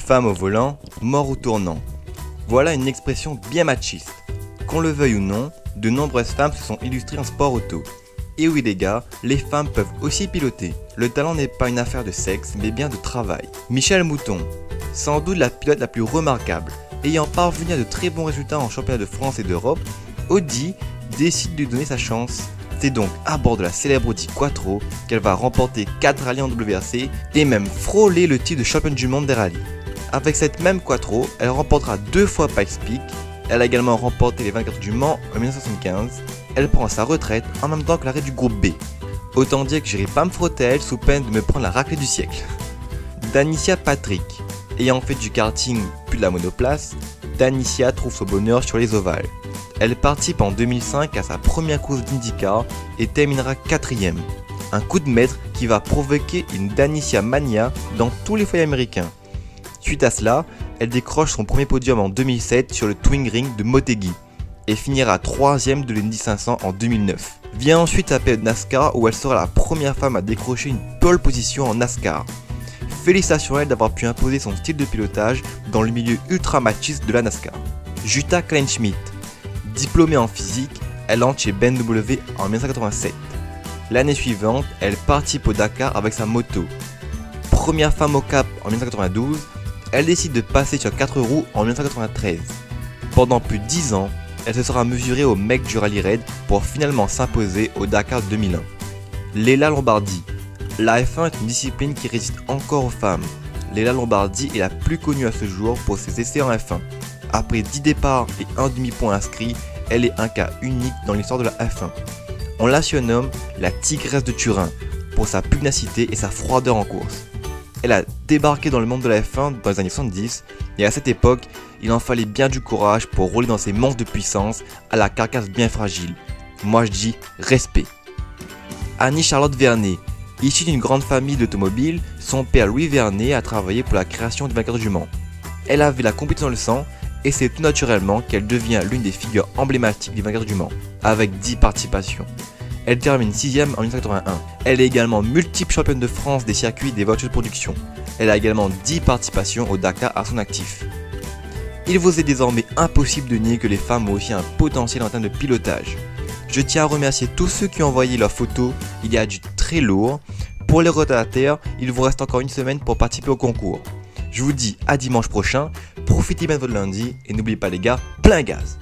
Femme au volant, mort au tournant. Voilà une expression bien machiste. Qu'on le veuille ou non, de nombreuses femmes se sont illustrées en sport auto. Et oui les gars, les femmes peuvent aussi piloter. Le talent n'est pas une affaire de sexe, mais bien de travail. Michèle Mouton, sans doute la pilote la plus remarquable. Ayant parvenu à de très bons résultats en championnat de France et d'Europe, Audi décide de lui donner sa chance. C'est donc à bord de la célèbre Audi Quattro qu'elle va remporter 4 rallyes en WRC et même frôler le titre de championne du monde des rallyes. Avec cette même Quattro, elle remportera 2 fois Pikes Peak. Elle a également remporté les 24 du Mans en 1975. Elle prend sa retraite en même temps que l'arrêt du groupe B. Autant dire que j'irai pas me frotter à elle sous peine de me prendre la raclée du siècle. Danicia Patrick. Ayant fait du karting puis de la monoplace, Danicia trouve son bonheur sur les ovales. Elle participe en 2005 à sa première course d'IndyCar et terminera 4ème. Un coup de maître qui va provoquer une Danicia mania dans tous les foyers américains. Suite à cela, elle décroche son premier podium en 2007 sur le Twin Ring de Motegi et finira 3ème de l'Indy 500 en 2009. Vient ensuite la période NASCAR où elle sera la première femme à décrocher une pole position en NASCAR. Félicitations à elle d'avoir pu imposer son style de pilotage dans le milieu ultra machiste de la NASCAR. Jutta Kleinschmidt. Diplômée en physique, elle entre chez BMW en 1987. L'année suivante, elle participe au Dakar avec sa moto. Première femme au cap en 1992, elle décide de passer sur 4 roues en 1993. Pendant plus de 10 ans, elle se sera mesurée au mec du rallye raid pour finalement s'imposer au Dakar 2001. Leila Lombardi. La F1 est une discipline qui résiste encore aux femmes. Leila Lombardi est la plus connue à ce jour pour ses essais en F1. Après 10 départs et un demi-point inscrit, elle est un cas unique dans l'histoire de la F1. On la surnomme la tigresse de Turin pour sa pugnacité et sa froideur en course. Elle a débarqué dans le monde de la F1 dans les années 70 et à cette époque, il en fallait bien du courage pour rouler dans ces monstres de puissance à la carcasse bien fragile. Moi je dis respect. Annie-Charlotte Vernet. Issue d'une grande famille d'automobiles, son père Louis Vernet a travaillé pour la création du vainqueur du Mans. Elle avait la compétition dans le sang et c'est tout naturellement qu'elle devient l'une des figures emblématiques du vainqueur du Mans, avec 10 participations. Elle termine 6ème en 1981. Elle est également multiple championne de France des circuits des voitures de production. Elle a également 10 participations au Dakar à son actif. Il vous est désormais impossible de nier que les femmes ont aussi un potentiel en termes de pilotage. Je tiens à remercier tous ceux qui ont envoyé leurs photos, il y a du très lourd. Pour les retardataires, il vous reste encore une semaine pour participer au concours. Je vous dis à dimanche prochain, profitez bien de votre lundi et n'oubliez pas les gars, plein gaz!